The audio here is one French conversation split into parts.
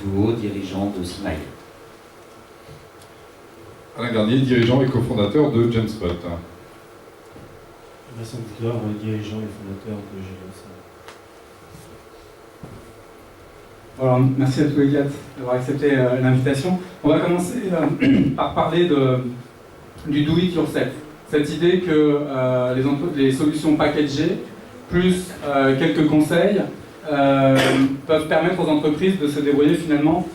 plus hauts dirigeants de Smile. Alain Garnier, dirigeant et cofondateur de Genspot. Vincent Victor, dirigeant et fondateur de Gélios. Alors, merci à tous les quatre d'avoir accepté l'invitation. On va commencer par parler du do it yourself. Cette idée que les solutions packagées, plus quelques conseils, peuvent permettre aux entreprises de se débrouiller finalement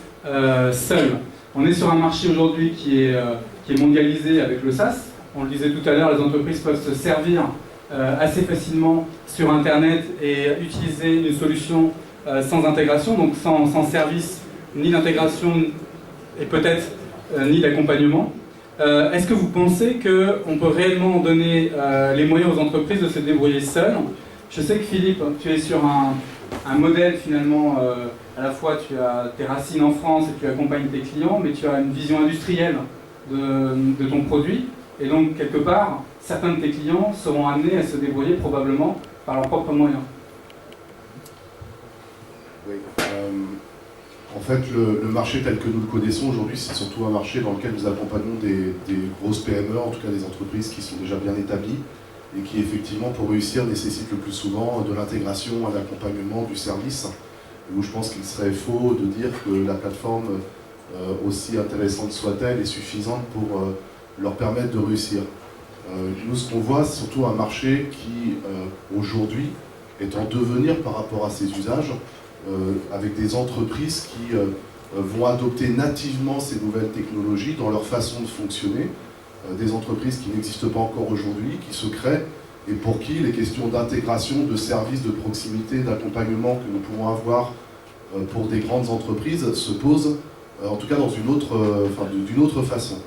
seules. On est sur un marché aujourd'hui qui est mondialisé avec le SaaS. On le disait tout à l'heure, les entreprises peuvent se servir assez facilement sur Internet et utiliser une solution sans intégration, donc sans service ni d'intégration et peut-être ni d'accompagnement. Est-ce que vous pensez qu'on peut réellement donner les moyens aux entreprises de se débrouiller seules? Je sais que Philippe, tu es sur un modèle finalement, à la fois tu as tes racines en France et tu accompagnes tes clients, mais tu as une vision industrielle de ton produit, et donc quelque part, certains de tes clients seront amenés à se débrouiller probablement par leurs propres moyens. Oui. En fait, le marché tel que nous le connaissons aujourd'hui, c'est surtout un marché dans lequel nous accompagnons des grosses PME, en tout cas des entreprises qui sont déjà bien établies et qui, effectivement, pour réussir, nécessitent le plus souvent de l'intégration, un accompagnement, du service. Et où je pense qu'il serait faux de dire que la plateforme, aussi intéressante soit-elle, est suffisante pour leur permettre de réussir. Nous, ce qu'on voit, c'est surtout un marché qui, aujourd'hui, est en devenir par rapport à ses usages, avec des entreprises qui vont adopter nativement ces nouvelles technologies dans leur façon de fonctionner, des entreprises qui n'existent pas encore aujourd'hui, qui se créent, et pour qui les questions d'intégration, de services, de proximité, d'accompagnement que nous pouvons avoir pour des grandes entreprises se posent, en tout cas dans d'une autre façon.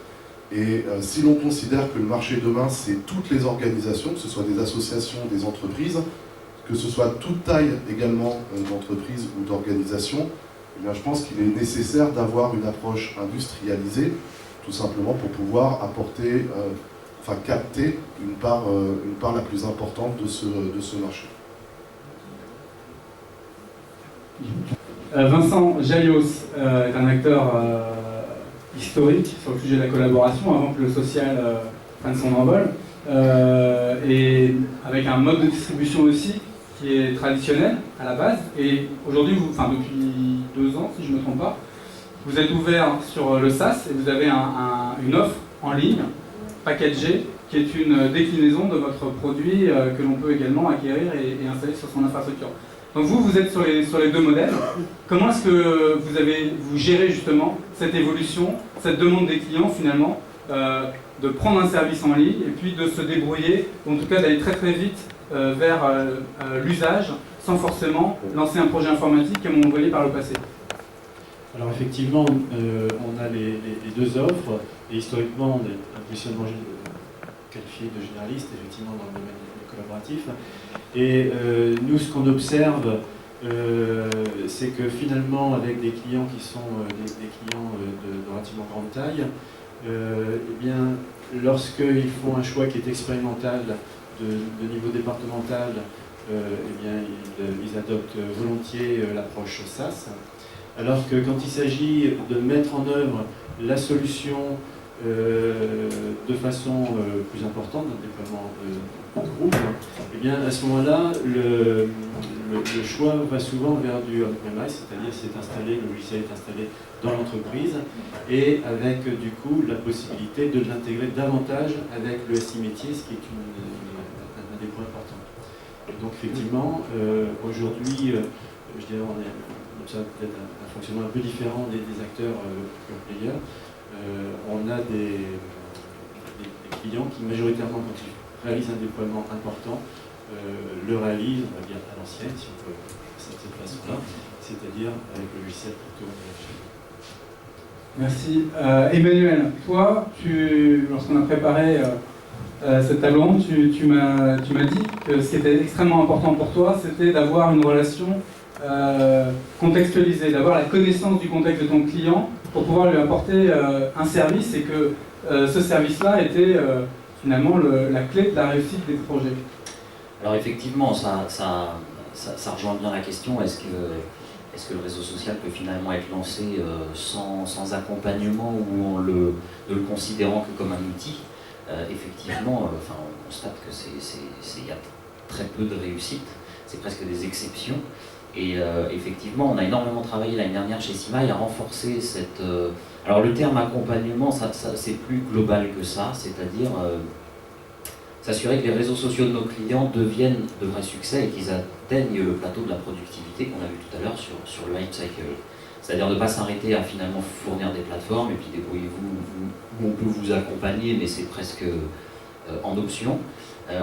Et si l'on considère que le marché demain, c'est toutes les organisations, que ce soit des associations, des entreprises, que ce soit toute taille également d'entreprise ou d'organisation, eh bien, je pense qu'il est nécessaire d'avoir une approche industrialisée, tout simplement pour pouvoir apporter, capter une part la plus importante de ce marché. Vincent Gélios est un acteur historique sur le sujet de la collaboration avant que le social prenne son envol, et avec un mode de distribution aussi qui est traditionnel à la base, et aujourd'hui, depuis 2 ans si je ne me trompe pas, vous êtes ouvert sur le SaaS et vous avez une offre en ligne, packagée, qui est une déclinaison de votre produit que l'on peut également acquérir et installer sur son infrastructure. Donc vous êtes sur les 2 modèles. Comment est-ce que vous gérez justement cette évolution, cette demande des clients finalement, de prendre un service en ligne et puis de se débrouiller, ou en tout cas d'aller très très vite vers l'usage, sans forcément lancer un projet informatique comme on voyait par le passé? Alors effectivement, on a les 2 offres, et historiquement, on est un positionnement qualifié de généraliste, effectivement, dans le domaine collaboratif. Et nous, ce qu'on observe, c'est que finalement, avec des clients qui sont des clients de relativement grande taille, eh bien, lorsqu'ils font un choix qui est expérimental de niveau départemental, eh bien, ils adoptent volontiers l'approche SaaS. Alors que quand il s'agit de mettre en œuvre la solution de façon plus importante, d'un déploiement de groupe, eh bien à ce moment-là, le choix va souvent vers du on-premise, c'est-à-dire le logiciel est installé dans l'entreprise, et avec du coup la possibilité de l'intégrer davantage avec le SI métier, ce qui est un des points importants. Et donc effectivement, aujourd'hui, je dirais, on observe peut-être un fonctionnement un peu différent des acteurs pure players. On a des clients qui, majoritairement, quand ils réalisent un déploiement important, le réalisent, on va dire, à l'ancienne, si on peut faire ça de cette façon-là, c'est-à-dire avec le logiciel plutôt. Merci. Emmanuel, toi, lorsqu'on a préparé cette table ronde, tu m'as dit que ce qui était extrêmement important pour toi, c'était d'avoir une relation contextualisée, d'avoir la connaissance du contexte de ton client pour pouvoir lui apporter un service, et que ce service-là était finalement la clé de la réussite des projets. Alors effectivement, ça rejoint bien la question, est-ce que le réseau social peut finalement être lancé sans accompagnement ou en ne le considérant que comme un outil? Effectivement, on constate que y a très peu de réussite, c'est presque des exceptions. Et effectivement, on a énormément travaillé l'année dernière chez Simaille à renforcer cette... alors le terme accompagnement, c'est plus global que ça, c'est-à-dire s'assurer que les réseaux sociaux de nos clients deviennent de vrais succès et qu'ils atteignent le plateau de la productivité qu'on a vu tout à l'heure sur le hype cycle. C'est-à-dire ne pas s'arrêter à finalement fournir des plateformes et puis débrouillez-vous, on peut vous accompagner, mais c'est presque en option.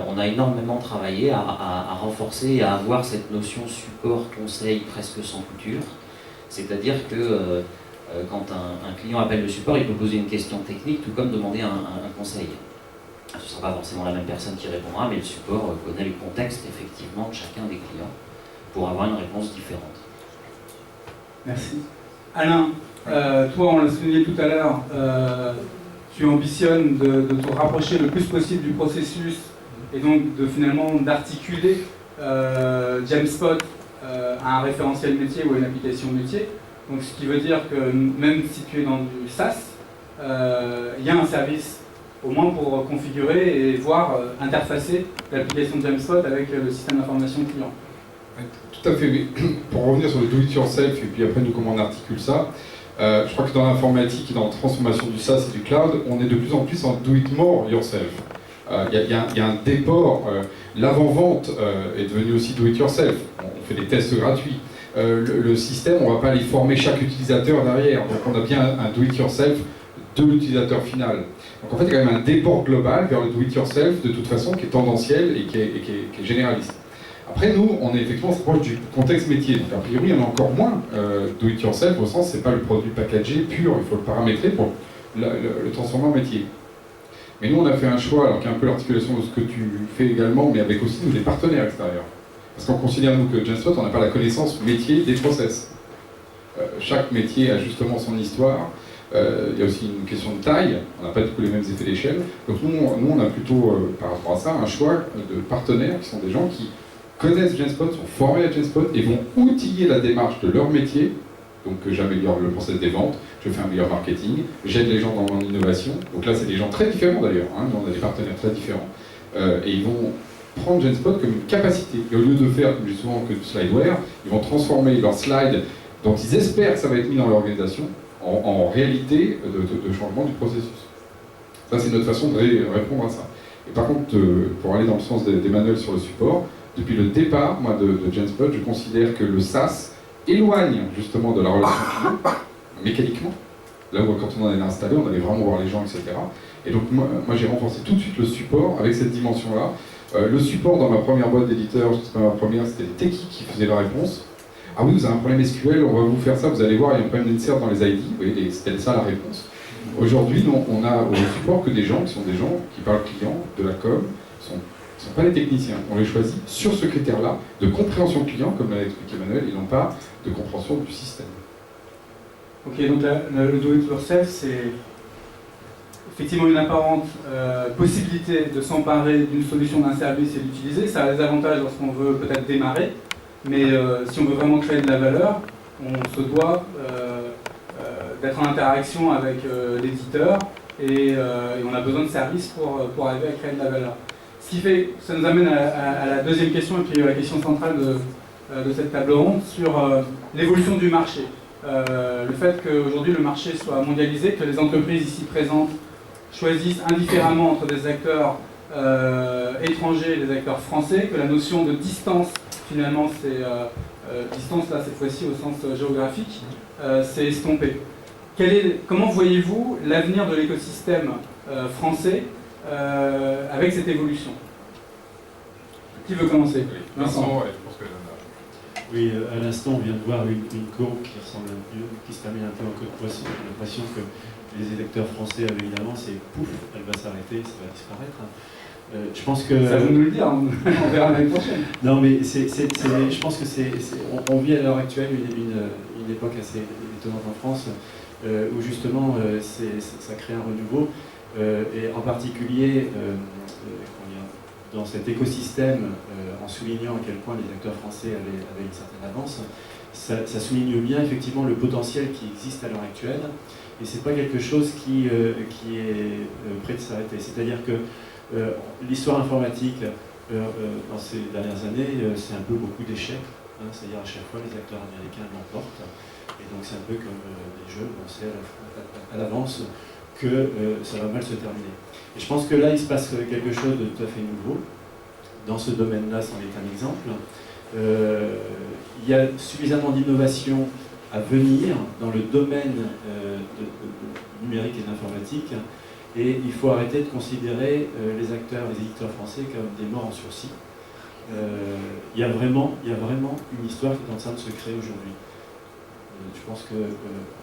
On a énormément travaillé à renforcer et à avoir cette notion support-conseil presque sans couture. C'est-à-dire que quand un client appelle le support, il peut poser une question technique, tout comme demander un conseil. Ce ne sera pas forcément la même personne qui répondra, mais le support connaît le contexte effectivement de chacun des clients pour avoir une réponse différente. Merci. Alain, toi, on l'a souligné tout à l'heure, tu ambitionnes de te rapprocher le plus possible du processus et donc finalement d'articuler Jamspot à un référentiel métier ou à une application métier. Donc ce qui veut dire que même si tu es dans du SaaS, il y a un service au moins pour configurer et voir interfacer l'application Jamspot avec le système d'information client. Tout à fait, mais pour revenir sur le do-it-yourself et puis après nous comment on articule ça, je crois que dans l'informatique et dans la transformation du SaaS et du cloud, on est de plus en plus en do-it-more-yourself. Il y a un déport, l'avant-vente est devenu aussi do-it-yourself, on fait des tests gratuits. Le système, on ne va pas aller former chaque utilisateur derrière, donc on a bien un do-it-yourself de l'utilisateur final. Donc en fait, il y a quand même un déport global vers le do-it-yourself de toute façon qui est tendanciel et qui est généraliste. Après, nous, on est effectivement proche du contexte métier. Donc, a priori, il y en a encore moins do-it-yourself, au sens, c'est pas le produit packagé pur, il faut le paramétrer pour le transformer en métier. Mais nous, on a fait un choix, alors qu'il y a un peu l'articulation de ce que tu fais également, mais avec aussi nous, des partenaires extérieurs. Parce qu'on considère, nous, que Jamspot, on n'a pas la connaissance métier des process. Chaque métier a justement son histoire. Il y a aussi une question de taille, on n'a pas du tout les mêmes effets d'échelle. Donc nous, on a plutôt, par rapport à ça, un choix de partenaires qui sont des gens qui connaissent Jamspot, sont formés à Jamspot et vont outiller la démarche de leur métier. Donc j'améliore le process des ventes, je fais un meilleur marketing, j'aide les gens dans mon innovation. Donc là, c'est des gens très différents d'ailleurs, hein, on a des partenaires très différents. Et ils vont prendre Jamspot comme une capacité. Et au lieu de faire, plus souvent que du slideware, ils vont transformer leur slide, dont ils espèrent que ça va être mis dans l'organisation, en réalité de changement du processus. Ça, c'est notre façon de répondre à ça. Et par contre, pour aller dans le sens d'Emmanuel sur le support, depuis le départ, moi, de Jamspot, je considère que le SaaS éloigne justement de la relation client, mécaniquement. Là où quand on en est installé, on allait vraiment voir les gens, etc. Et donc moi j'ai renforcé tout de suite le support avec cette dimension-là. Le support dans ma première boîte d'éditeur, c'était pas ma première, c'était les techies qui faisaient la réponse. Ah oui, vous avez un problème SQL, on va vous faire ça, vous allez voir, il y a un problème d'insert dans les ID. Oui, c'était ça la réponse. Aujourd'hui, on a au support que des gens qui sont des gens qui parlent client, de la com, ne sont pas les techniciens. On les choisit sur ce critère-là de compréhension client, comme l'a expliqué Emmanuel, et non pas de compréhension du système. Ok, donc le do-it-yourself, c'est effectivement une apparente possibilité de s'emparer d'une solution, d'un service et d'utiliser. Ça a des avantages lorsqu'on veut peut-être démarrer, mais si on veut vraiment créer de la valeur, on se doit d'être en interaction avec l'éditeur et on a besoin de services pour arriver à créer de la valeur. Ce qui fait, ça nous amène à la deuxième question et puis à la question centrale de cette table ronde sur l'évolution du marché. Le fait qu'aujourd'hui le marché soit mondialisé, que les entreprises ici présentes choisissent indifféremment entre des acteurs étrangers et des acteurs français, que la notion de distance, finalement, c'est distance là cette fois-ci au sens géographique, c'est estompé. Comment voyez-vous l'avenir de l'écosystème français avec cette évolution? Qui veut commencer? Vincent, ouais, je pense que oui, à l'instant, on vient de voir une courbe qui ressemble un peu, qui se termine un peu en queue de poisson. J'ai l'impression que les électeurs français, évidemment, c'est pouf, elle va s'arrêter, ça va disparaître. Je pense que... Ça vous nous le dire, on verra l'année prochaine. Non, mais je pense que on vit à l'heure actuelle une époque assez étonnante en France, où justement, ça crée un renouveau, et en particulier, dans cet écosystème, en soulignant à quel point les acteurs français avaient une certaine avance, ça souligne bien effectivement le potentiel qui existe à l'heure actuelle, et c'est pas quelque chose qui est prêt de s'arrêter. C'est-à-dire que l'histoire informatique, dans ces dernières années, c'est un peu beaucoup d'échecs, hein, c'est-à-dire à chaque fois les acteurs américains l'emportent, et donc c'est un peu comme des jeux, on sait à l'avance que ça va mal se terminer. Et je pense que là, il se passe quelque chose de tout à fait nouveau. Dans ce domaine-là, c'en est un exemple. Il y a suffisamment d'innovation à venir dans le domaine du numérique et de l'informatique, et il faut arrêter de considérer les acteurs, les éditeurs français comme des morts en sursis. Il y a vraiment une histoire qui est en train de se créer aujourd'hui. Je pense que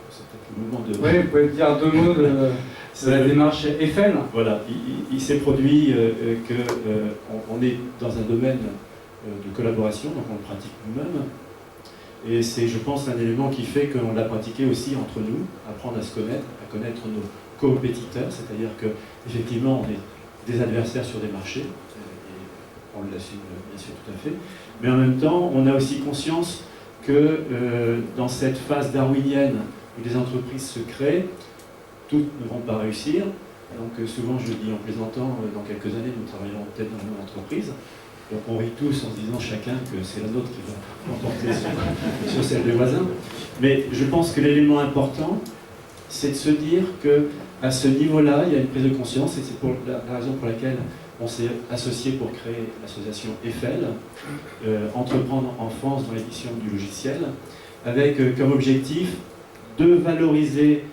c'est peut-être le moment de... Oui, vous pouvez dire 2 mots de la démarche Eiffel. Voilà, il s'est produit qu'on est dans un domaine de collaboration, donc on le pratique nous-mêmes. Et c'est, je pense, un élément qui fait qu'on l'a pratiqué aussi entre nous, apprendre à se connaître, à connaître nos compétiteurs, c'est-à-dire qu'effectivement, on est des adversaires sur des marchés, et on l'assume bien sûr tout à fait, mais en même temps, on a aussi conscience que dans cette phase darwinienne où les entreprises se créent, toutes ne vont pas réussir. Donc souvent, je dis en plaisantant, dans quelques années, nous travaillerons peut-être dans la même entreprise. Donc on rit tous en se disant chacun que c'est la nôtre qui va emporter sur celle des voisins. Mais je pense que l'élément important, c'est de se dire qu'à ce niveau-là, il y a une prise de conscience, et c'est pour la raison pour laquelle on s'est associé pour créer l'association Eiffel, Entreprendre en France dans l'édition du logiciel, avec comme objectif de valoriser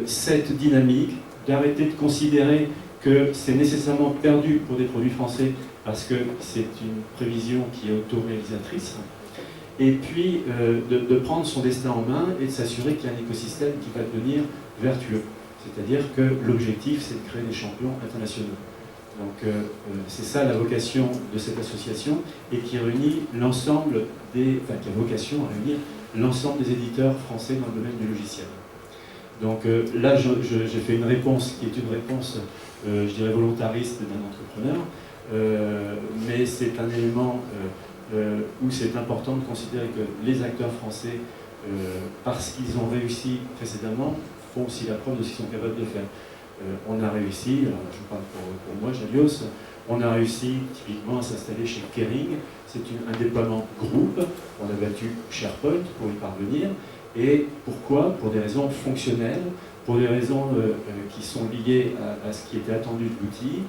cette dynamique, d'arrêter de considérer que c'est nécessairement perdu pour des produits français parce que c'est une prévision qui est autoréalisatrice, et puis de prendre son destin en main et de s'assurer qu'il y a un écosystème qui va devenir vertueux. C'est-à-dire que l'objectif, c'est de créer des champions internationaux. Donc c'est ça la vocation de cette association, et qui réunit l'ensemble qui a vocation à réunir l'ensemble des éditeurs français dans le domaine du logiciel. Donc là, j'ai fait une réponse qui est une réponse, je dirais, volontariste d'un entrepreneur, mais c'est un élément où c'est important de considérer que les acteurs français, parce qu'ils ont réussi précédemment, font aussi la preuve de ce qu'ils sont capables de faire. On a réussi, alors je parle pour moi, Jalios, on a réussi typiquement à s'installer chez Kering. C'est un déploiement groupe. On a battu SharePoint pour y parvenir. Et pourquoi? Pour des raisons fonctionnelles, pour des raisons qui sont liées à ce qui était attendu de l'outil.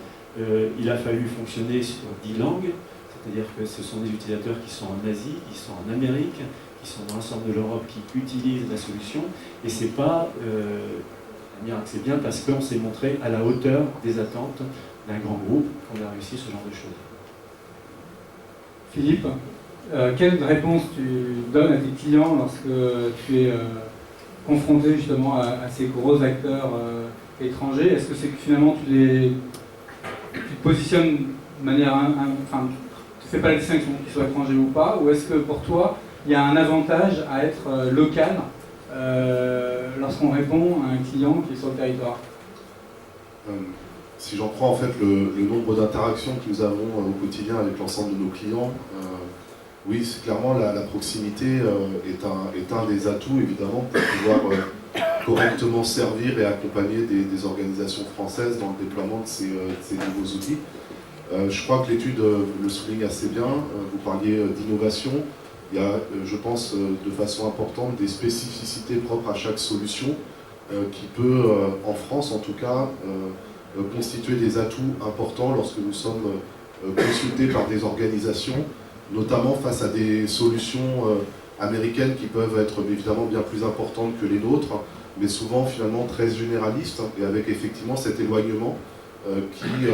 Il a fallu fonctionner sur 10 langues, c'est-à-dire que ce sont des utilisateurs qui sont en Asie, qui sont en Amérique, qui sont dans l'ensemble de l'Europe, qui utilisent la solution. Et c'est pas... c'est bien parce qu'on s'est montré à la hauteur des attentes d'un grand groupe qu'on a réussi ce genre de choses. Philippe, quelle réponse tu donnes à tes clients lorsque tu es confronté justement à ces gros acteurs étrangers? Est-ce que c'est que finalement tu te positionnes de manière... tu ne fais pas la distinction qu'ils soient étrangers ou pas, ou est-ce que pour toi, il y a un avantage à être local lorsqu'on répond à un client qui est sur le territoire? Si j'en prends en fait le nombre d'interactions que nous avons au quotidien avec l'ensemble de nos clients, oui, c'est clairement la proximité est un des atouts évidemment pour pouvoir correctement servir et accompagner des organisations françaises dans le déploiement de ces nouveaux outils. Je crois que l'étude le souligne assez bien. Vous parliez d'innovation. Il y a, je pense, de façon importante, des spécificités propres à chaque solution qui peut, en France en tout cas, constituer des atouts importants lorsque nous sommes consultés par des organisations, notamment face à des solutions américaines qui peuvent être évidemment bien plus importantes que les nôtres, mais souvent finalement très généralistes, et avec effectivement cet éloignement qui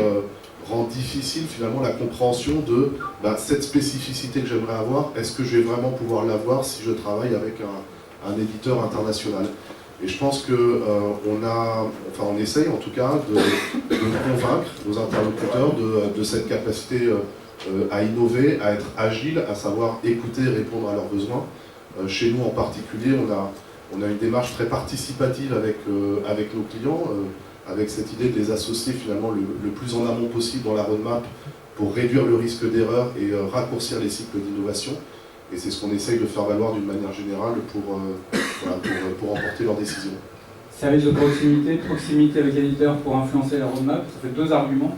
rend difficile finalement la compréhension de cette spécificité que j'aimerais avoir, est-ce que je vais vraiment pouvoir l'avoir si je travaille avec un éditeur international? Et je pense qu'on essaye en tout cas de convaincre nos interlocuteurs de cette capacité à innover, à être agile, à savoir écouter et répondre à leurs besoins. Chez nous en particulier, on a une démarche très participative avec nos clients, avec cette idée de les associer finalement le plus en amont possible dans la roadmap pour réduire le risque d'erreur et raccourcir les cycles d'innovation. Et c'est ce qu'on essaye de faire valoir d'une manière générale pour emporter leurs décisions. Service de proximité avec l'éditeur pour influencer la roadmap, ça fait 2 arguments.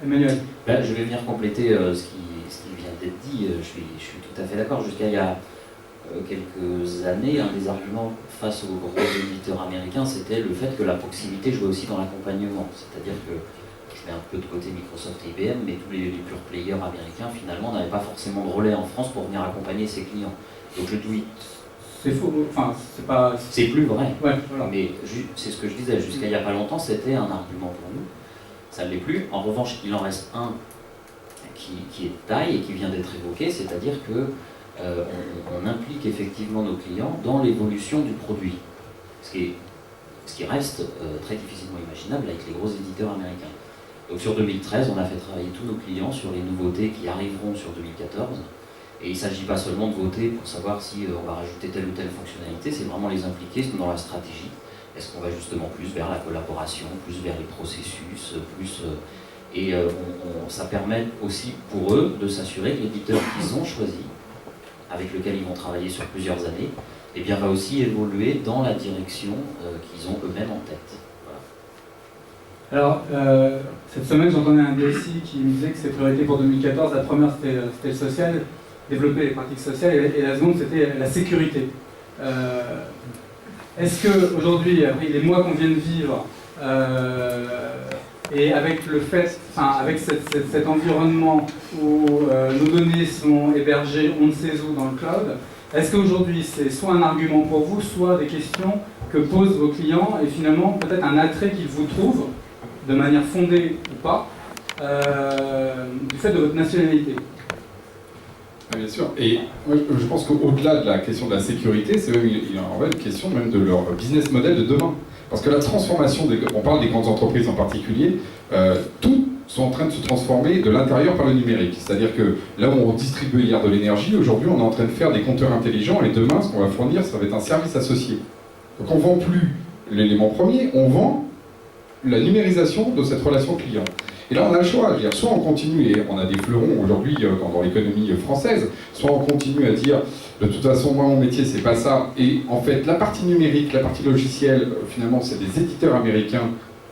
Emmanuel. Ben, je vais venir compléter ce qui vient d'être dit. Je suis tout à fait d'accord. Jusqu'à il y a quelques années, un des arguments face aux gros éditeurs américains, c'était le fait que la proximité jouait aussi dans l'accompagnement. C'est-à-dire que, je mets un peu de côté Microsoft et IBM, mais tous les pure players américains, finalement, n'avaient pas forcément de relais en France pour venir accompagner ses clients. Donc le tweet. C'est faux, enfin, c'est pas... C'est plus vrai. Ouais, voilà. Mais c'est ce que je disais, jusqu'à il n'y a pas longtemps, c'était un argument pour nous. Ça ne l'est plus. En revanche, il en reste un qui est de taille et qui vient d'être évoqué, c'est-à-dire que on implique effectivement nos clients dans l'évolution du produit. Ce qui reste très difficilement imaginable avec les gros éditeurs américains. Donc sur 2013, on a fait travailler tous nos clients sur les nouveautés qui arriveront sur 2014. Et il ne s'agit pas seulement de voter pour savoir si on va rajouter telle ou telle fonctionnalité, c'est vraiment les impliquer dans la stratégie. Est-ce qu'on va justement plus vers la collaboration, plus vers les processus, ça permet aussi pour eux de s'assurer que l'éditeur qu'ils ont choisi, avec lequel ils vont travailler sur plusieurs années, eh bien, va aussi évoluer dans la direction qu'ils ont eux-mêmes en tête. Voilà. Alors, cette semaine, j'entendais un DSI qui me disait que ses priorités pour 2014, la première c'était le social, développer les pratiques sociales, et la seconde c'était la sécurité. Est-ce qu'aujourd'hui, après les mois qu'on vient de vivre, et avec le fait, avec cet environnement où nos données sont hébergées on ne sait où dans le cloud, est-ce qu'aujourd'hui c'est soit un argument pour vous, soit des questions que posent vos clients et finalement peut-être un attrait qu'ils vous trouvent, de manière fondée ou pas, du fait de votre nationalité? Bien sûr, et moi, je pense qu'au-delà de la question de la sécurité, c'est même en fait une question même de leur business model de demain. Parce que la transformation, on parle des grandes entreprises en particulier, toutes sont en train de se transformer de l'intérieur par le numérique. C'est-à-dire que là où on distribuait hier de l'énergie, aujourd'hui on est en train de faire des compteurs intelligents et demain ce qu'on va fournir, ça va être un service associé. Donc on ne vend plus l'élément premier, on vend la numérisation de cette relation client. Et là, on a le choix. Soit on continue, et on a des fleurons aujourd'hui dans l'économie française, soit on continue à dire, de toute façon, moi, mon métier, c'est pas ça. Et en fait, la partie numérique, la partie logicielle, finalement, c'est des éditeurs américains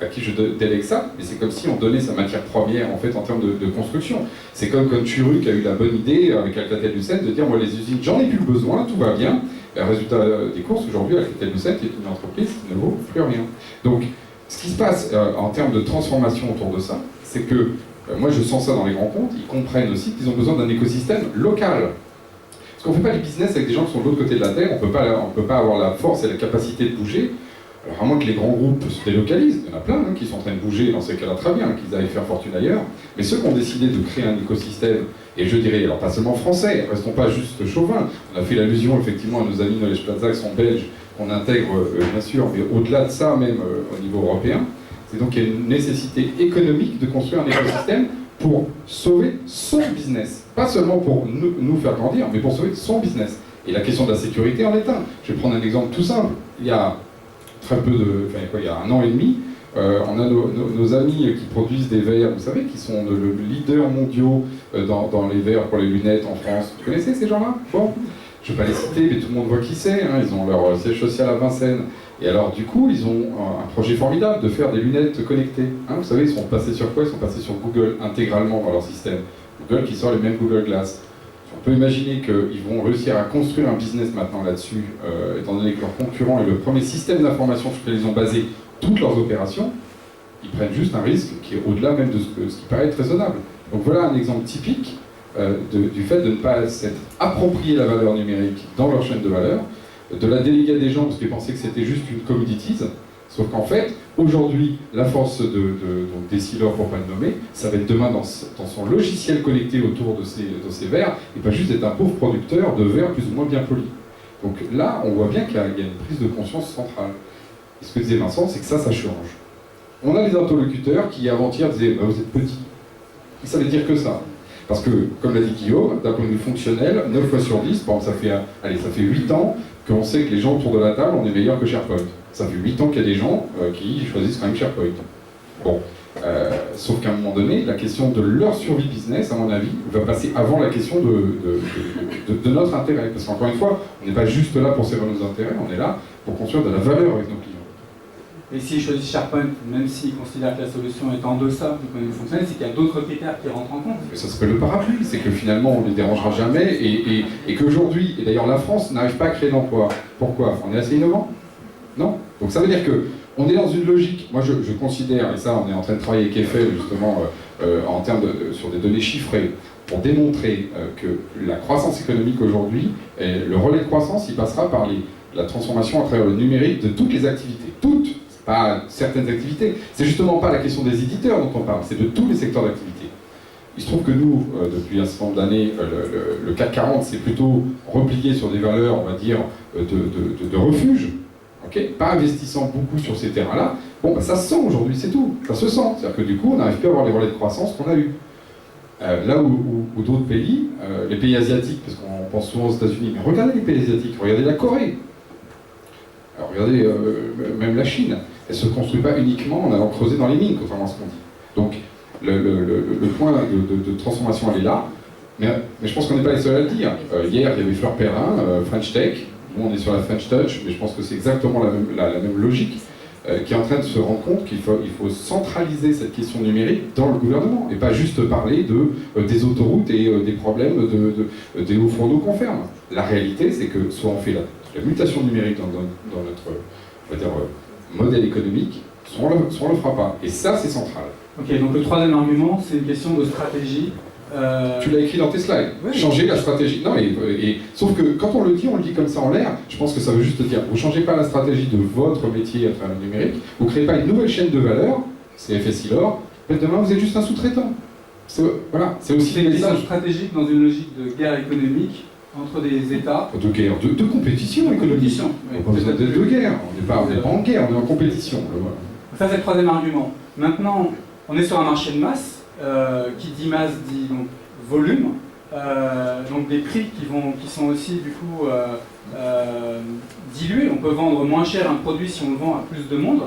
à qui je délègue ça, mais c'est comme si on donnait sa matière première, en fait, en termes de construction. C'est comme quand Churu qui a eu la bonne idée, avec Alcatel-Lucent, de dire, moi, les usines, j'en ai plus besoin, tout va bien. Et résultat des courses, aujourd'hui, Alcatel-Lucent est une entreprise qui ne vaut plus rien. Donc, ce qui se passe en termes de transformation autour de ça, c'est que, moi je sens ça dans les grands comptes, ils comprennent aussi qu'ils ont besoin d'un écosystème local. Parce qu'on ne fait pas du business avec des gens qui sont de l'autre côté de la Terre, on ne peut pas avoir la force et la capacité de bouger. Alors à moins que les grands groupes se délocalisent, il y en a plein qui sont en train de bouger, dans ces cas-là très bien, qu'ils aillent faire fortune ailleurs, mais ceux qui ont décidé de créer un écosystème, et je dirais, alors pas seulement français, restons pas juste chauvins, on a fait l'allusion effectivement à nos amis Knowledge Plaza qui sont belges, qu'on intègre bien sûr, mais au-delà de ça même au niveau européen, c'est donc qu'il y a une nécessité économique de construire un écosystème pour sauver son business. Pas seulement pour nous faire grandir, mais pour sauver son business. Et la question de la sécurité en est un. Je vais prendre un exemple tout simple. Il y a il y a 1 an et demi, on a nos amis qui produisent des verres, vous savez, qui sont le leader mondiaux dans les verres pour les lunettes en France. Vous connaissez ces gens-là? Bon, je ne vais pas les citer, mais tout le monde voit qui c'est. Hein. Ils ont leur siège social à Vincennes. Et alors, du coup, ils ont un projet formidable de faire des lunettes connectées. Hein, vous savez, ils sont passés sur quoi? Ils sont passés sur Google intégralement dans leur système. Google qui sort les mêmes Google Glass. On peut imaginer qu'ils vont réussir à construire un business maintenant là-dessus, étant donné que leur concurrent est le premier système d'information sur lequel ils ont basé toutes leurs opérations. Ils prennent juste un risque qui est au-delà même de ce qui paraît être raisonnable. Donc voilà un exemple typique du fait de ne pas s'être approprié la valeur numérique dans leur chaîne de valeur, de la déléguer à des gens parce qu'ils pensaient que c'était juste une commodities, sauf qu'en fait, aujourd'hui, la force des silos, pour ne pas le nommer, ça va être demain dans son logiciel connecté autour de ces verres, et pas juste être un pauvre producteur de verres plus ou moins bien polis. Donc là, on voit bien qu'il y a une prise de conscience centrale. Et ce que disait Vincent, c'est que ça change. On a des interlocuteurs qui, avant-hier, disaient vous êtes petits. Et ça veut dire que ça. Parce que, comme l'a dit Guillaume, d'un point de vue fonctionnel, 9 fois sur 10, bon, ça fait 8 ans qu'on sait que les gens autour de la table, on est meilleurs que SharePoint. Ça fait 8 ans qu'il y a des gens qui choisissent quand même SharePoint. Bon, sauf qu'à un moment donné, la question de leur survie business, à mon avis, va passer avant la question de notre intérêt. Parce qu'encore une fois, on n'est pas juste là pour servir nos intérêts, on est là pour construire de la valeur avec nos clients. Et s'ils choisissent SharePoint, même s'ils considèrent que la solution est en deçà du point de vue fonctionnel, c'est qu'il y a d'autres critères qui rentrent en compte. Mais ça s'appelle le parapluie, c'est que finalement on ne les dérangera jamais et qu'aujourd'hui, et d'ailleurs la France n'arrive pas à créer d'emploi. Pourquoi? On est assez innovant? Non. Donc ça veut dire que on est dans une logique, moi je considère, et ça on est en train de travailler avec Eiffel justement en termes sur des données chiffrées, pour démontrer que la croissance économique aujourd'hui, le relais de croissance, il passera par la transformation à travers le numérique de toutes les activités. Toutes, pas certaines activités. C'est justement pas la question des éditeurs dont on parle, c'est de tous les secteurs d'activité. Il se trouve que nous, depuis un certain nombre d'années, le CAC 40 s'est plutôt replié sur des valeurs, on va dire, de refuge, okay, pas investissant beaucoup sur ces terrains-là. Bon, bah, ça se sent aujourd'hui, c'est tout. Ça se sent. C'est-à-dire que du coup, on n'arrive plus à avoir les relais de croissance qu'on a eu. Là où d'autres pays, les pays asiatiques, parce qu'on pense souvent aux États-Unis, mais regardez les pays asiatiques, regardez la Corée, alors regardez même la Chine, elle ne se construit pas uniquement en allant creuser dans les mines, contrairement à ce qu'on dit. Donc le point de transformation, elle est là, mais je pense qu'on n'est pas les seuls à le dire. Hier, il y avait Fleur Perrin, French Tech, nous on est sur la French Touch, mais je pense que c'est exactement la même logique, qui est en train de se rendre compte qu'il faut centraliser cette question numérique dans le gouvernement, et pas juste parler des autoroutes et des problèmes des hauts fourneaux qu'on ferme. La réalité, c'est que soit on fait la mutation numérique dans notre, on va dire, modèle économique, soit on le fera pas. Et ça, c'est central. Ok, donc le troisième argument, c'est une question de stratégie. Tu l'as écrit dans tes slides. Oui. Changer la stratégie. Non, sauf que quand on le dit comme ça en l'air, je pense que ça veut juste dire, vous ne changez pas la stratégie de votre métier à travers le numérique, vous ne créez pas une nouvelle chaîne de valeur, c'est FSI Lore, mais demain vous êtes juste un sous-traitant. Voilà, c'est aussi une question stratégique dans une logique de guerre économique entre des États. De guerre, de compétition économique. Oui, on n'est pas de guerre, on n'est pas en guerre, on est en compétition. Voilà. Ça, c'est le troisième argument. Maintenant, on est sur un marché de masse. Qui dit masse dit donc volume, donc des prix qui sont aussi du coup dilués. On peut vendre moins cher un produit si on le vend à plus de monde.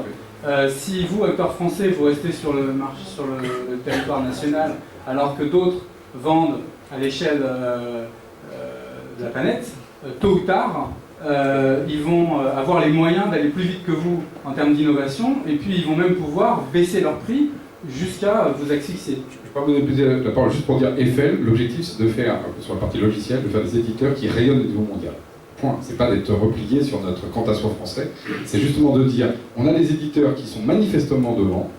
Si vous, acteurs français, vous restez sur le marché, sur le territoire national, alors que d'autres vendent à l'échelle de la planète, tôt ou tard, ils vont avoir les moyens d'aller plus vite que vous en termes d'innovation, et puis ils vont même pouvoir baisser leur prix jusqu'à vous asphyxier. Je ne vais pas vous donner la parole juste pour dire Eiffel, l'objectif c'est de faire, sur la partie logicielle, de faire des éditeurs qui rayonnent au niveau mondial. Point. C'est pas d'être replié sur notre quant à soi français, c'est justement de dire, on a des éditeurs qui sont manifestement devant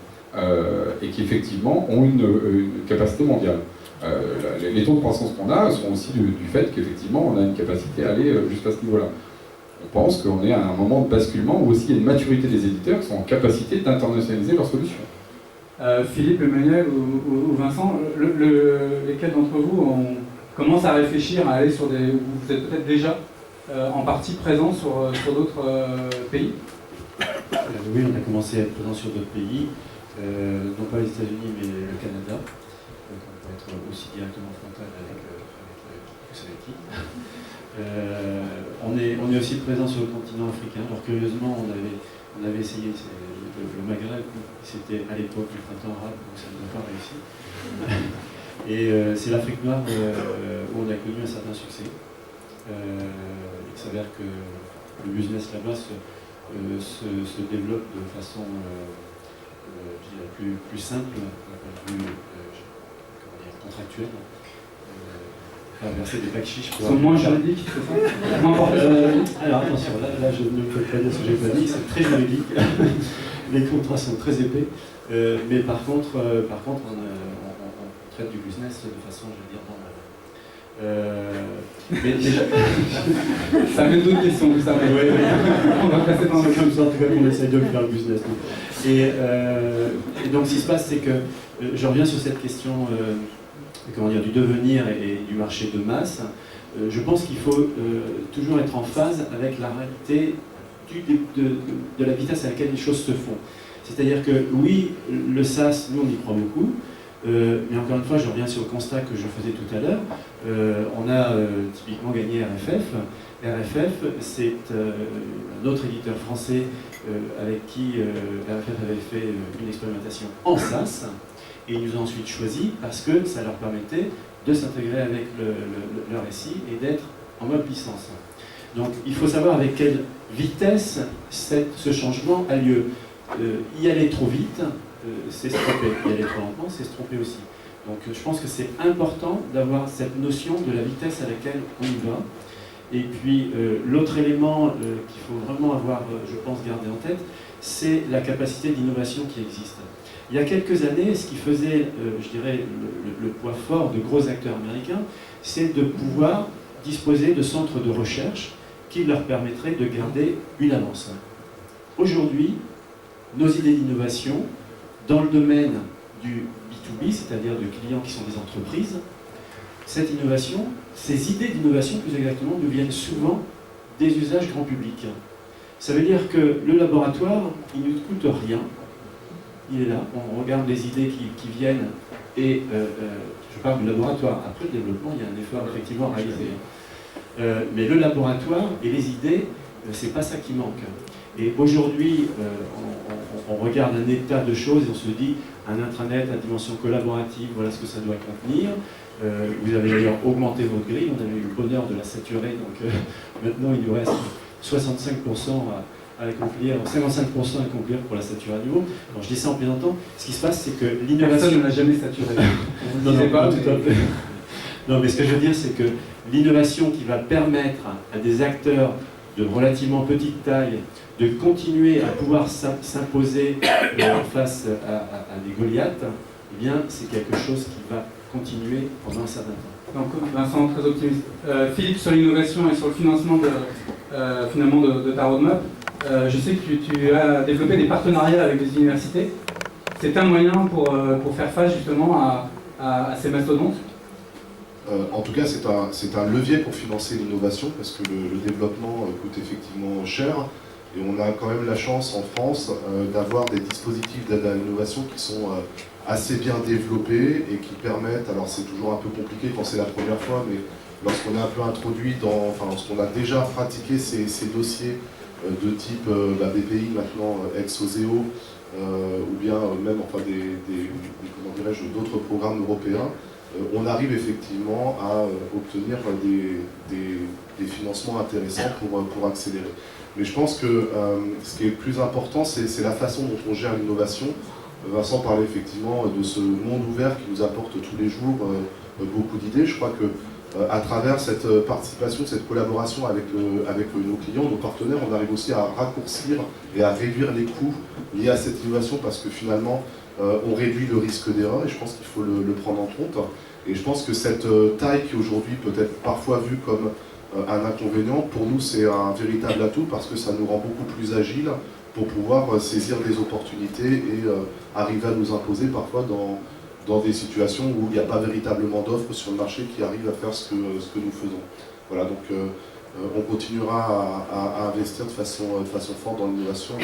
et qui effectivement ont une capacité mondiale. Les taux de croissance qu'on a sont aussi du fait qu'effectivement on a une capacité à aller jusqu'à ce niveau-là. On pense qu'on est à un moment de basculement où aussi il y a une maturité des éditeurs qui sont en capacité d'internationaliser leurs solutions. Philippe, Emmanuel ou Vincent, lesquels d'entre vous commencent à réfléchir à aller sur des... Vous êtes peut-être déjà en partie présents sur d'autres pays? Oui, on a commencé à être présent sur d'autres pays, non pas les États-Unis mais le Canada. Donc on peut être aussi directement frontal avec qui. On est aussi présent sur le continent africain. Alors curieusement, on avait essayé le Maghreb, c'était à l'époque du printemps arabe, donc ça n'a pas réussi. Et c'est l'Afrique noire où on a connu un certain succès. Il s'avère que le business là-bas se développe de façon plus simple, d'un point de vue contractuel. Verser des packs chiches. Ils sont moins juridiques, c'est ça? Alors attention, là je ne peux pas dire ce que j'ai pas dit, c'est très juridique. Les contrats sont très épais, mais par contre on traite du business de façon, je veux dire, normale. Mais déjà... Ça met d'autres questions, vous savez. Oui. On va passer dans le comme ça, en tout cas qu'on essaye de faire le business. Et donc ce qui se passe, c'est que je reviens sur cette question du devenir et du marché de masse. Je pense qu'il faut toujours être en phase avec la réalité de la vitesse à laquelle les choses se font. C'est-à-dire que oui, le SaaS, nous on y croit beaucoup, Mais encore une fois, je reviens sur le constat que je faisais tout à l'heure. On a typiquement gagné RFF. RFF, c'est un autre éditeur français avec qui RFF avait fait une expérimentation en SaaS. Et ils nous ont ensuite choisi parce que ça leur permettait de s'intégrer avec leur SI et d'être en mode licence. Donc il faut savoir avec quelle vitesse ce changement a lieu. Y aller trop vite, c'est se tromper. Y aller trop lentement, c'est se tromper aussi. Donc je pense que c'est important d'avoir cette notion de la vitesse à laquelle on y va. Et puis l'autre élément qu'il faut vraiment avoir, je pense, gardé en tête, c'est la capacité d'innovation qui existe. Il y a quelques années, ce qui faisait, je dirais, le poids fort de gros acteurs américains, c'est de pouvoir disposer de centres de recherche qui leur permettraient de garder une avance. Aujourd'hui, nos idées d'innovation, dans le domaine du B2B, c'est-à-dire de clients qui sont des entreprises, cette innovation, ces idées d'innovation, plus exactement, nous viennent souvent des usages grand public. Ça veut dire que le laboratoire, il ne coûte rien. Il est là, on regarde les idées qui viennent et je parle du laboratoire. Après le développement, il y a un effort effectivement réalisé. Mais le laboratoire et les idées, c'est pas ça qui manque. Et aujourd'hui, on regarde un état de choses et on se dit un intranet à dimension collaborative, voilà ce que ça doit contenir. Vous avez d'ailleurs augmenté votre grille, on avait eu le bonheur de la saturer, donc maintenant il nous reste 65% à accomplir, 55% à accomplir pour la saturer à niveau. Alors je dis ça en plaisantant, ce qui se passe c'est que l'innovation... Personne ne l'a jamais saturé. Non, tout à fait. Non, mais ce que je veux dire c'est que l'innovation qui va permettre à des acteurs de relativement petite taille de continuer à pouvoir s'imposer face à des Goliaths, eh bien c'est quelque chose qui va continuer pendant un certain temps. Donc Vincent, très optimiste. Philippe, sur l'innovation et sur le financement finalement de ta roadmap, je sais que tu as développé des partenariats avec des universités. C'est un moyen pour faire face justement à ces mastodontes? En tout cas, c'est un levier pour financer l'innovation parce que le développement coûte effectivement cher et on a quand même la chance en France d'avoir des dispositifs d'aide à l'innovation qui sont assez bien développés et qui permettent, alors c'est toujours un peu compliqué quand c'est la première fois, mais lorsqu'on est un peu introduit lorsqu'on a déjà pratiqué ces dossiers de type BPI, maintenant ex-OSEO, ou bien même comment dirais-je, d'autres programmes européens, on arrive effectivement à obtenir des financements intéressants pour accélérer. Mais je pense que ce qui est le plus important, c'est la façon dont on gère l'innovation. Vincent parlait effectivement de ce monde ouvert qui nous apporte tous les jours beaucoup d'idées. Je crois que à travers cette participation, cette collaboration avec nos clients, nos partenaires, on arrive aussi à raccourcir et à réduire les coûts liés à cette innovation parce que finalement, on réduit le risque d'erreur et je pense qu'il faut le prendre en compte. Et je pense que cette taille qui aujourd'hui peut être parfois vue comme un inconvénient, pour nous c'est un véritable atout parce que ça nous rend beaucoup plus agiles pour pouvoir saisir des opportunités et arriver à nous imposer parfois dans des situations où il n'y a pas véritablement d'offres sur le marché qui arrivent à faire ce que nous faisons. Voilà, donc on continuera à investir de façon forte dans l'innovation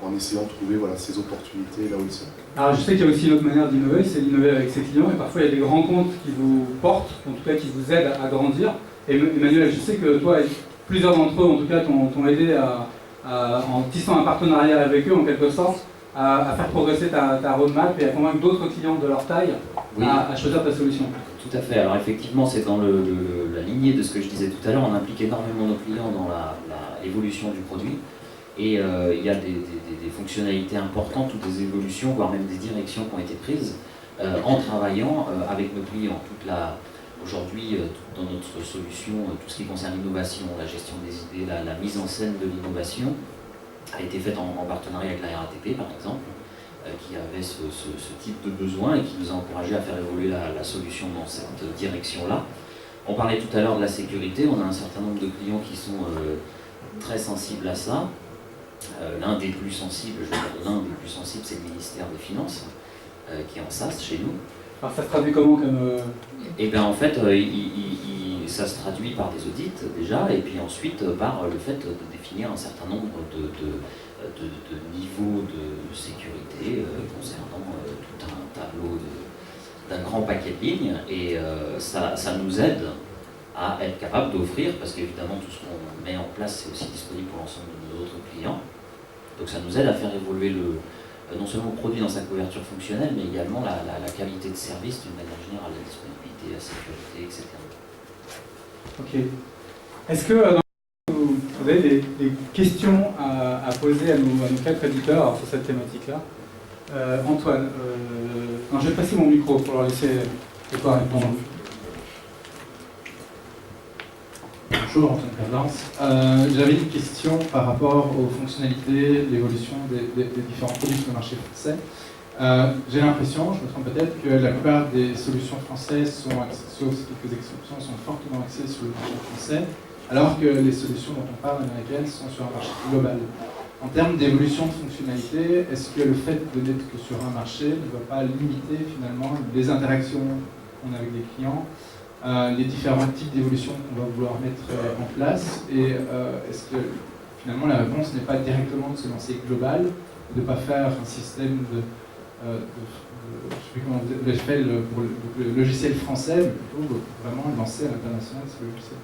en essayant de trouver ces opportunités là où ils sont. Alors je sais qu'il y a aussi une autre manière d'innover, c'est d'innover avec ses clients et parfois il y a des grands comptes qui vous portent, en tout cas qui vous aident à grandir. Et Emmanuel, je sais que toi et plusieurs d'entre eux en tout cas t'ont aidé en tissant un partenariat avec eux en quelque sorte, à faire progresser ta roadmap et à convaincre d'autres clients de leur taille à choisir ta solution. Tout à fait. Alors effectivement, c'est dans la lignée de ce que je disais tout à l'heure, on implique énormément nos clients dans l'évolution du produit. Et il y a des fonctionnalités importantes ou des évolutions, voire même des directions qui ont été prises en travaillant avec nos clients. Aujourd'hui, dans notre solution, tout ce qui concerne l'innovation, la gestion des idées, la mise en scène de l'innovation a été faite en partenariat avec la RATP par exemple, qui avait ce type de besoin et qui nous a encouragé à faire évoluer la solution dans cette direction-là. On parlait tout à l'heure de la sécurité, on a un certain nombre de clients qui sont très sensibles à ça. L'un des plus sensibles, c'est le ministère des Finances, qui est en SaaS chez nous. Alors ça se traduit comment comme... Eh bien en fait, ça se traduit par des audits déjà, et puis ensuite par le fait de définir un certain nombre de niveaux de sécurité concernant tout un tableau grand paquet de lignes et ça nous aide à être capable d'offrir, parce qu'évidemment tout ce qu'on met en place c'est aussi disponible pour l'ensemble de nos autres clients. Donc ça nous aide à faire évoluer non seulement le produit dans sa couverture fonctionnelle, mais également la qualité de service d'une manière générale, la disponibilité, la sécurité, etc. Ok. Est-ce que vous avez des questions à poser à nos 4 éditeurs sur cette thématique-là? Antoine, non, je vais passer mon micro pour leur laisser toi répondre. Bonjour, Antoine Cavlance. J'avais une question par rapport aux fonctionnalités, l'évolution des différents produits sur le marché français. J'ai l'impression, je me trompe peut-être, que la plupart des solutions françaises sont, sauf quelques exceptions, sont fortement axées sur le marché français, alors que les solutions dont on parle américaines sont sur un marché global. En termes d'évolution de fonctionnalité, est-ce que le fait de n'être que sur un marché ne va pas limiter finalement les interactions qu'on a avec les clients, les différents types d'évolution qu'on va vouloir mettre en place, et est-ce que finalement la réponse n'est pas directement de se lancer global, de ne pas faire un système de je ne sais plus comment l'échelle pour le logiciel français, mais plutôt vraiment lancer à l'international ce logiciel.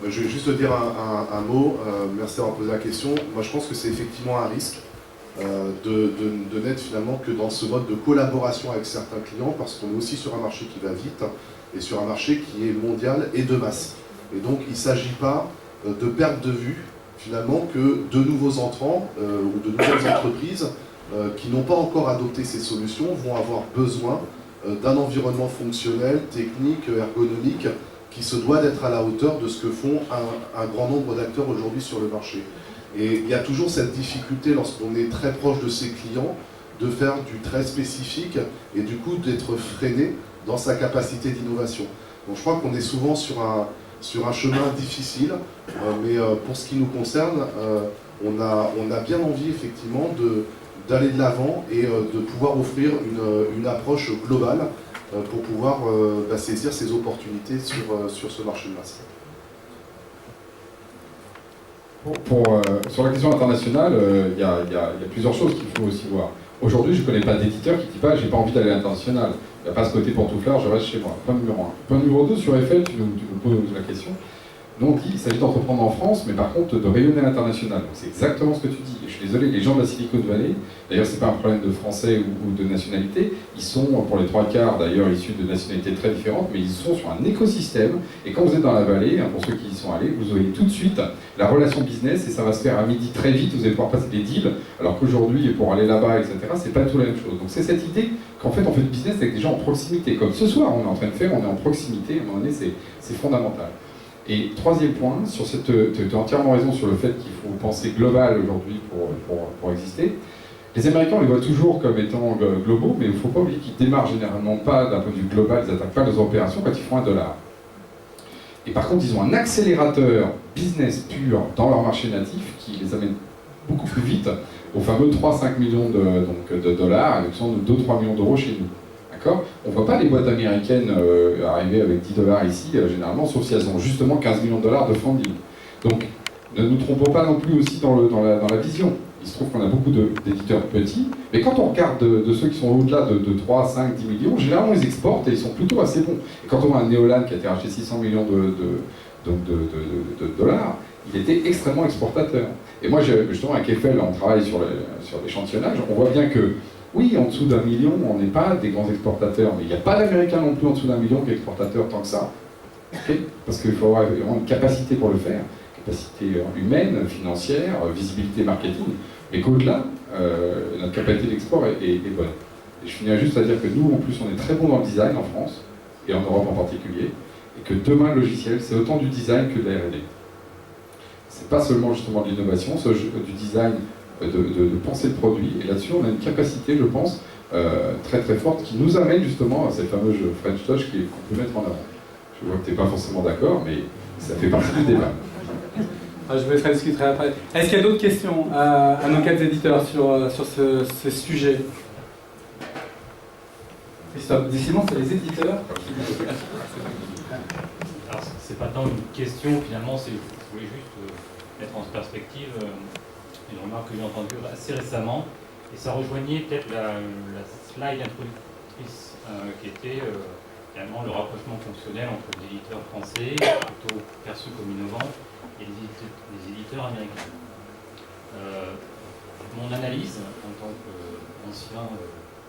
Je vais juste dire un mot, merci d'avoir posé la question. Moi je pense que c'est effectivement un risque de n'être finalement que dans ce mode de collaboration avec certains clients, parce qu'on est aussi sur un marché qui va vite et sur un marché qui est mondial et de masse. Et donc il ne s'agit pas de perdre de vue finalement que de nouveaux entrants ou de nouvelles entreprises qui n'ont pas encore adopté ces solutions vont avoir besoin d'un environnement fonctionnel, technique, ergonomique qui se doit d'être à la hauteur de ce que font un grand nombre d'acteurs aujourd'hui sur le marché. Et il y a toujours cette difficulté lorsqu'on est très proche de ses clients de faire du très spécifique et du coup d'être freiné dans sa capacité d'innovation. Donc je crois qu'on est souvent sur un chemin difficile, mais pour ce qui nous concerne, on a bien envie effectivement d'aller de l'avant et de pouvoir offrir une approche globale pour pouvoir saisir ces opportunités sur ce marché de masse. Sur la question internationale, il y a plusieurs choses qu'il faut aussi voir. Aujourd'hui, je ne connais pas d'éditeur qui ne dit pas « j'ai pas envie d'aller à l'international ». Il n'y a pas ce côté pantouflard, je reste chez moi. Point numéro 1. Point numéro 2, sur Eiffel, tu nous poses la question. Nous, on dit qu'il s'agit d'entreprendre en France, mais par contre de rayonner à l'international. Donc c'est exactement ce que tu dis. Et je suis désolé, les gens de la Silicon Valley, d'ailleurs c'est pas un problème de français ou de nationalité, ils sont pour les 3/4 d'ailleurs issus de nationalités très différentes, mais ils sont sur un écosystème. Et quand vous êtes dans la vallée, pour ceux qui y sont allés, vous voyez tout de suite la relation business et ça va se faire à midi très vite, vous allez pouvoir passer des deals, alors qu'aujourd'hui, pour aller là-bas, etc., c'est pas tout la même chose. Donc c'est cette idée qu'en fait on fait du business avec des gens en proximité. Comme ce soir, on est en train de faire, on est en proximité, à un moment donné, c'est fondamental. Et troisième point, tu as entièrement raison sur le fait qu'il faut penser global aujourd'hui pour exister. Les Américains, on les voit toujours comme étant globaux, mais il ne faut pas oublier qu'ils démarrent généralement pas d'un point de vue global, ils n'attaquent pas les opérations quand ils font $1. Et par contre, ils ont un accélérateur business pur dans leur marché natif qui les amène beaucoup plus vite aux fameux 3-5 millions de dollars, et qui sont de 2-3 millions d'euros chez nous. On ne voit pas les boîtes américaines arriver avec $10 ici, généralement, sauf si elles ont justement 15 millions de dollars de funding. Donc, ne nous trompons pas non plus aussi dans la vision. Il se trouve qu'on a beaucoup d'éditeurs petits, mais quand on regarde de ceux qui sont au-delà de 3, 5, 10 millions, généralement ils exportent et ils sont plutôt assez bons. Et quand on voit un Neolan qui a été racheté 600 millions de dollars, il était extrêmement exportateur. Et moi, justement, avec Eiffel, on travaille sur l'échantillonnage, on voit bien que oui, en dessous d'1 million, on n'est pas des grands exportateurs, mais il n'y a pas d'Américains non plus en dessous d'1 million qui est exportateur tant que ça. Okay, parce qu'il faut avoir vraiment une capacité pour le faire, capacité humaine, financière, visibilité marketing, mais qu'au-delà, notre capacité d'export est bonne. Et je finirai juste à dire que nous, en plus, on est très bons dans le design en France, et en Europe en particulier, et que demain, le logiciel, c'est autant du design que de la R&D. C'est pas seulement justement de l'innovation, c'est du design, de penser le produit, et là-dessus on a une capacité, je pense, très très forte qui nous amène justement à cette fameuse French Touch qu'on peut mettre en avant. Je vois que tu n'es pas forcément d'accord, mais ça fait partie du débat. Je vous laisserai discuter après. Est-ce qu'il y a d'autres questions à nos 4 éditeurs sur ce sujet? Christophe, décidément c'est les éditeurs. Alors c'est pas tant une question finalement, je voulais juste mettre en perspective une remarque que j'ai entendue assez récemment, et ça rejoignait peut-être la slide directrice, qui était finalement le rapprochement fonctionnel entre les éditeurs français, plutôt perçus comme innovants, et les éditeurs américains. Mon analyse, en tant qu'ancien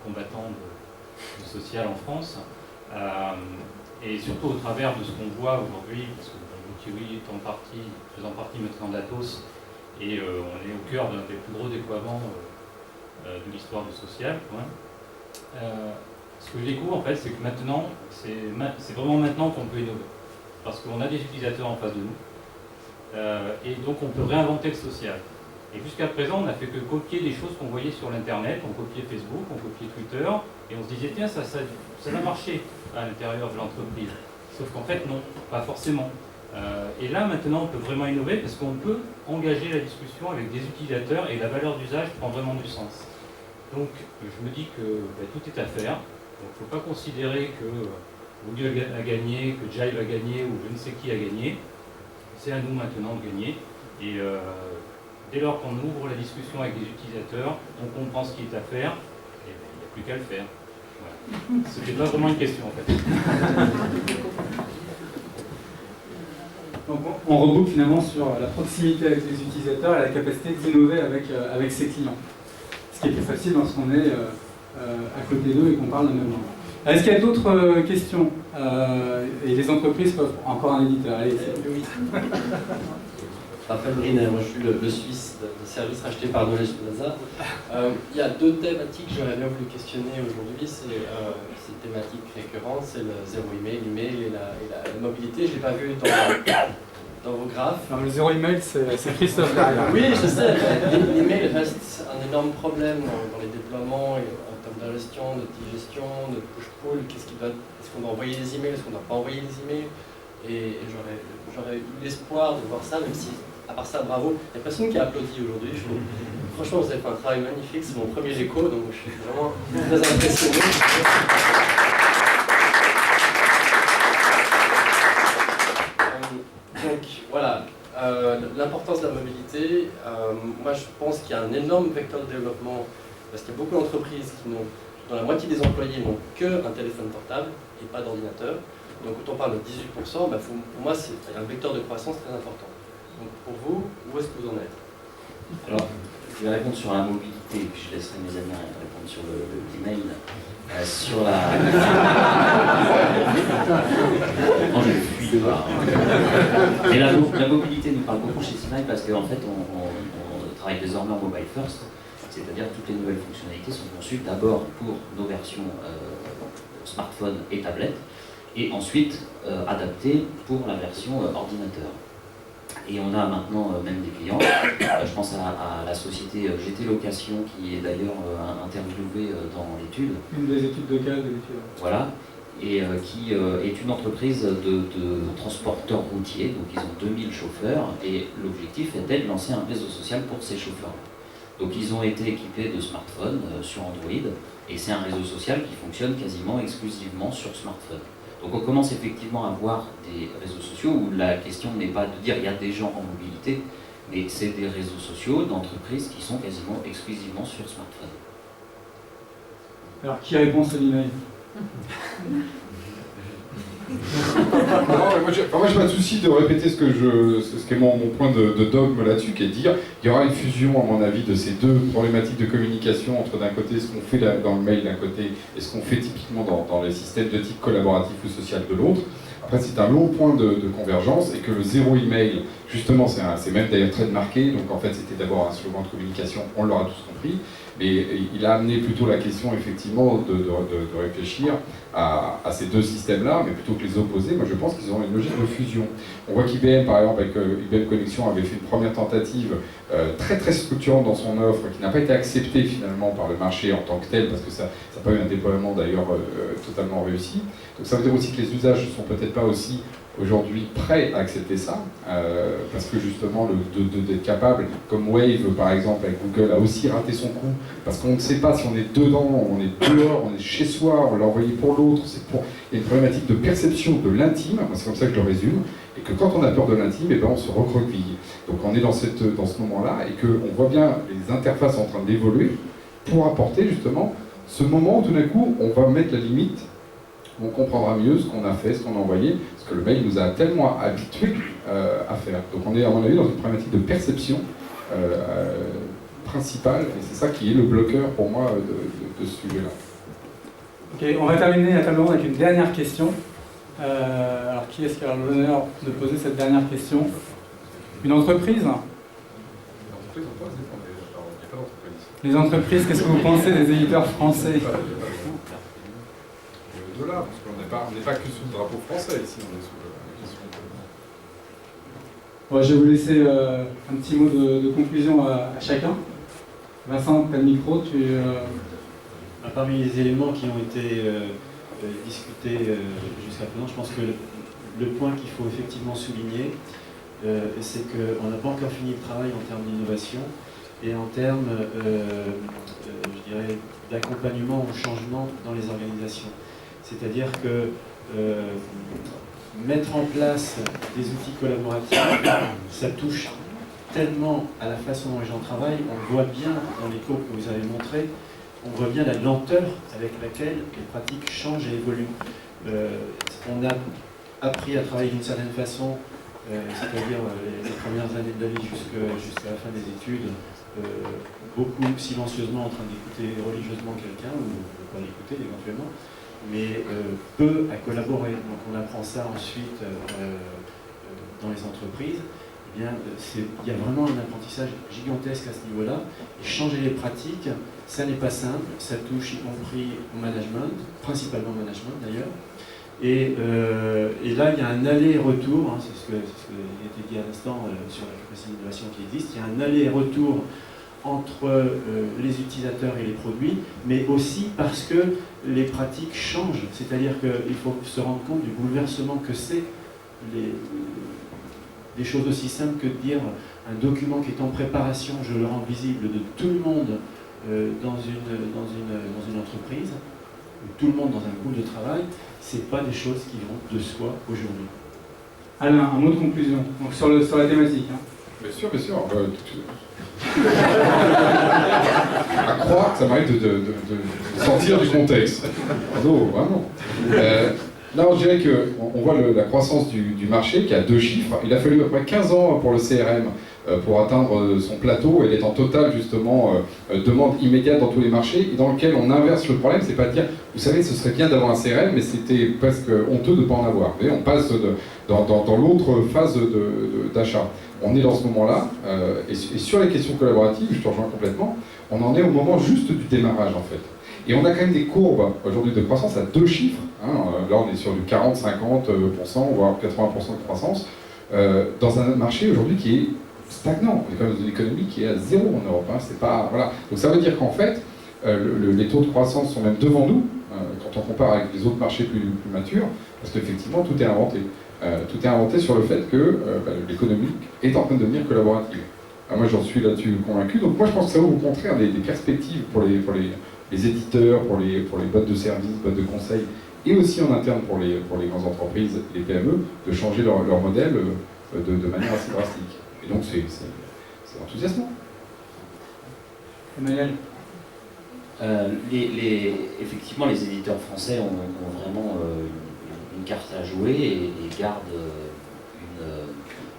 combattant du social en France, et surtout au travers de ce qu'on voit aujourd'hui, parce que Thierry faisant partie maintenant d'Atos, et on est au cœur d'un des plus gros déploiements de l'histoire du social. Ce que je découvre en fait, c'est que maintenant, c'est vraiment maintenant qu'on peut innover. Parce qu'on a des utilisateurs en face de nous, et donc on peut réinventer le social. Et jusqu'à présent, on n'a fait que copier des choses qu'on voyait sur l'internet, on copiait Facebook, on copiait Twitter, et on se disait tiens, ça va marcher à l'intérieur de l'entreprise. Sauf qu'en fait non, pas forcément. Et là maintenant on peut vraiment innover parce qu'on peut engager la discussion avec des utilisateurs et la valeur d'usage prend vraiment du sens. Donc je me dis que tout est à faire. Donc il ne faut pas considérer que Google a gagné, que Jive a gagné ou je ne sais qui a gagné. C'est à nous maintenant de gagner. Et dès lors qu'on ouvre la discussion avec les utilisateurs, on comprend ce qui est à faire, et il n'y a plus qu'à le faire. Voilà. C'était pas vraiment une question en fait. Donc on reboucle finalement sur la proximité avec les utilisateurs et la capacité d'innover avec ses clients. Ce qui est plus facile lorsqu'on est à côté d'eux et qu'on parle le même langue. Est-ce qu'il y a d'autres questions et les entreprises peuvent encore un éditeur. Allez, oui. Raphaël Briner, moi je suis le Suisse de service racheté par Knowledge Plaza. Il y a deux thématiques que j'aurais bien voulu questionner aujourd'hui. C'est ces thématiques récurrentes, c'est le zéro email, l'email et la mobilité. Je ne l'ai pas vu dans vos graphes. Non, le zéro email, c'est Christophe derrière. Oui, je sais. L'email reste un énorme problème dans les déploiements en termes de gestion, de digestion, de push-pull. Est-ce qu'on doit envoyer des emails, est-ce qu'on ne doit pas envoyer des emails? Et j'aurais eu l'espoir de voir ça, même si, à part ça, bravo. Il n'y a personne qui a applaudi aujourd'hui. Franchement, vous avez fait un travail magnifique. C'est mon premier écho, donc je suis vraiment très impressionné. Donc voilà, l'importance de la mobilité. Moi, je pense qu'il y a un énorme vecteur de développement, parce qu'il y a beaucoup d'entreprises dont la moitié des employés n'ont qu'un téléphone portable et pas d'ordinateur. Donc quand on parle de 18%, pour moi c'est un vecteur de croissance très important. Donc pour vous, où est-ce que vous en êtes? Alors, je vais répondre sur la mobilité, puis je laisserai mes amis répondre sur l'email. Sur la... Non, je fuis pas. Et la mobilité nous parle beaucoup chez Sinaï parce qu'en fait, on travaille désormais en mobile first, c'est-à-dire que toutes les nouvelles fonctionnalités sont conçues d'abord pour nos versions smartphone et tablette, et ensuite adapté pour la version ordinateur. Et on a maintenant même des clients, je pense à la société GT Location qui est d'ailleurs interviewée dans l'étude. Une des études de cas de l'étude. Voilà, et qui est une entreprise de transporteurs routiers, donc ils ont 2000 chauffeurs, et l'objectif était de lancer un réseau social pour ces chauffeurs. Donc ils ont été équipés de smartphones sur Android, et c'est un réseau social qui fonctionne quasiment exclusivement sur smartphone. Donc on commence effectivement à voir des réseaux sociaux où la question n'est pas de dire il y a des gens en mobilité, mais c'est des réseaux sociaux d'entreprises qui sont quasiment exclusivement sur smartphone. Alors qui répond à l'email? Moi, je n'ai pas de souci de répéter ce qu'est mon point de dogme là-dessus, qui est de dire qu'il y aura une fusion, à mon avis, de ces deux problématiques de communication entre d'un côté ce qu'on fait dans le mail d'un côté et ce qu'on fait typiquement dans les systèmes de type collaboratif ou social de l'autre. Après, c'est un long point de convergence et que le zéro email, justement, c'est même d'ailleurs très marqué. Donc en fait, c'était d'abord un slogan de communication, on l'aura tous compris. Mais il a amené plutôt la question, effectivement, de réfléchir à ces deux systèmes-là, mais plutôt que les opposer. Moi, je pense qu'ils ont une logique de fusion. On voit qu'IBM, par exemple, avec IBM Connexion, avait fait une première tentative très très structurante dans son offre, qui n'a pas été acceptée finalement par le marché en tant que tel, parce que ça n'a pas eu un déploiement d'ailleurs totalement réussi. Donc ça veut dire aussi que les usages ne sont peut-être pas aussi aujourd'hui prêts à accepter ça, parce que justement d'être capable, comme Wave par exemple avec Google, a aussi raté son coup, parce qu'on ne sait pas si on est dedans, on est dehors, on est chez soi, on l'a envoyé pour l'autre, il y a une problématique de perception de l'intime, c'est comme ça que je le résume, et que quand on a peur de l'intime, on se recroqueville. Donc on est dans ce moment-là, et qu'on voit bien les interfaces en train d'évoluer pour apporter justement ce moment où tout d'un coup, on va mettre la limite, on comprendra mieux ce qu'on a fait, ce qu'on a envoyé, parce que le mail nous a tellement habitués à faire. Donc on est, à mon avis, dans une problématique de perception principale, et c'est ça qui est le bloqueur pour moi de ce sujet-là. Ok, on va terminer la table ronde avec une dernière question. Alors qui est-ce qui a l'honneur de poser cette dernière question? Une entreprise? Les entreprises, qu'est-ce que vous pensez des éditeurs français? Au-delà, parce qu'on n'est pas que sous le drapeau français ici, on est sous le... Bon, je vais vous laisser un petit mot de conclusion à chacun. Vincent, tu as le micro, Parmi les éléments qui ont été discutés jusqu'à présent, je pense que le point qu'il faut effectivement souligner, c'est qu'on n'a pas encore fini le travail en termes d'innovation et en termes, je dirais, d'accompagnement au changement dans les organisations. C'est-à-dire que mettre en place des outils collaboratifs, ça touche tellement à la façon dont les gens travaillent. On le voit bien dans les cours que vous avez montrés, on voit bien la lenteur avec laquelle les pratiques changent et évoluent. On a appris à travailler d'une certaine façon, c'est-à-dire les premières années de la vie jusqu'à la fin des études, beaucoup silencieusement en train d'écouter religieusement quelqu'un, ou de ne pas l'écouter éventuellement, mais peu à collaborer. Donc on apprend ça ensuite dans les entreprises. Eh bien, il y a vraiment un apprentissage gigantesque à ce niveau-là. Et changer les pratiques, ça n'est pas simple, ça touche y compris au management, principalement au management d'ailleurs. Et là, il y a un aller-retour, hein, c'est ce qui a été dit à l'instant sur la capacité d'innovation qui existe, il y a un aller-retour entre les utilisateurs et les produits, mais aussi parce que les pratiques changent. C'est-à-dire qu'il faut se rendre compte du bouleversement que c'est des choses aussi simples que de dire un document qui est en préparation, je le rends visible de tout le monde dans une entreprise, ou tout le monde dans un groupe de travail, c'est pas des choses qui vont de soi aujourd'hui. Alain, un mot de conclusion donc sur la thématique. Hein. Bien sûr. À croire que ça m'arrive de sortir du contexte. Non, vraiment. Là, on dirait qu'on voit la croissance du marché qui a 2 chiffres. Il a fallu à peu près 15 ans pour le CRM pour atteindre son plateau. Elle est en totale, justement, demande immédiate dans tous les marchés, et dans lequel on inverse le problème. C'est pas de dire, vous savez, ce serait bien d'avoir un CRM, mais c'était presque honteux de ne pas en avoir. Et on passe dans l'autre phase d'achat. On est dans ce moment-là, et sur les questions collaboratives, je te rejoins complètement, on en est au moment juste du démarrage, en fait. Et on a quand même des courbes aujourd'hui de croissance à 2 chiffres. Hein. Là, on est sur du 40-50%, voire 80% de croissance, dans un marché aujourd'hui qui est stagnant. On est quand même dans une économie qui est à 0 en Europe. Hein. C'est pas, voilà. Donc ça veut dire qu'en fait, les taux de croissance sont même devant nous, quand on compare avec les autres marchés plus matures, parce qu'effectivement, tout est inventé. Tout est inventé sur le fait que l'économie est en train de devenir collaborative. Moi, j'en suis là-dessus convaincu. Donc moi, je pense que ça ouvre au contraire des perspectives pour les éditeurs, pour les boîtes de services, boîtes de conseil, et aussi en interne pour les grandes entreprises, les PME, de changer leur modèle de manière assez drastique. Et donc c'est enthousiasmant. Emmanuel. Effectivement, les éditeurs français ont vraiment une carte à jouer et gardent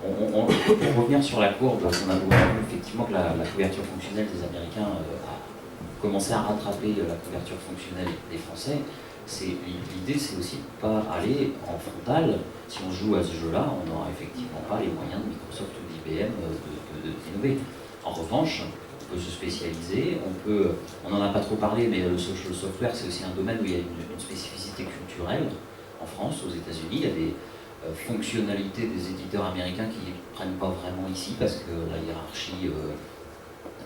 pour revenir sur la courbe, on a vu effectivement que la couverture fonctionnelle des Américains a commencé à rattraper la couverture fonctionnelle des Français. L'idée, c'est aussi de ne pas aller en frontal. Si on joue à ce jeu-là, on n'aura effectivement pas les moyens de Microsoft ou d'IBM d'innover. En revanche, on peut se spécialiser, on n'en a pas trop parlé, mais le social software, c'est aussi un domaine où il y a une spécificité culturelle. En France, aux États-Unis, il y a des fonctionnalités des éditeurs américains qui ne prennent pas vraiment ici parce que la hiérarchie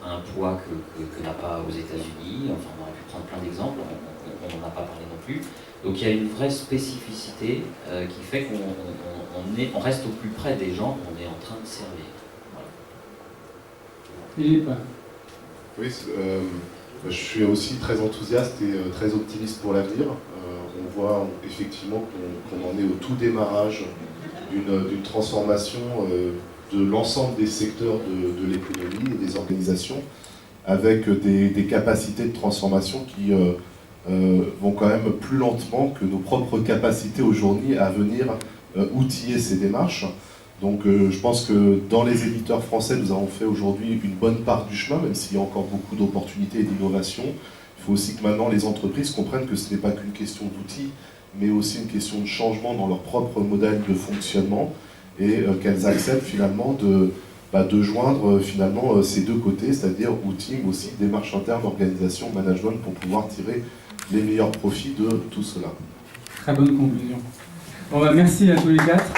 a un poids que n'a pas aux États-Unis. Enfin, on aurait pu prendre plein d'exemples, on n'en a pas parlé non plus. Donc il y a une vraie spécificité qui fait qu'on reste au plus près des gens qu'on est en train de servir. Voilà. Philippe. Oui, je suis aussi très enthousiaste et très optimiste pour l'avenir. On voit effectivement qu'on en est au tout démarrage d'une transformation de l'ensemble des secteurs de l'économie et des organisations, avec des capacités de transformation qui vont quand même plus lentement que nos propres capacités aujourd'hui à venir outiller ces démarches. Donc je pense que dans les éditeurs français, nous avons fait aujourd'hui une bonne part du chemin, même s'il y a encore beaucoup d'opportunités et d'innovation. Il faut aussi que maintenant les entreprises comprennent que ce n'est pas qu'une question d'outils, mais aussi une question de changement dans leur propre modèle de fonctionnement, et qu'elles acceptent finalement de joindre finalement ces deux côtés, c'est-à-dire outils, mais aussi démarche interne, organisation, management, pour pouvoir tirer les meilleurs profits de tout cela. Très bonne conclusion. Bon, bah, merci à tous les quatre.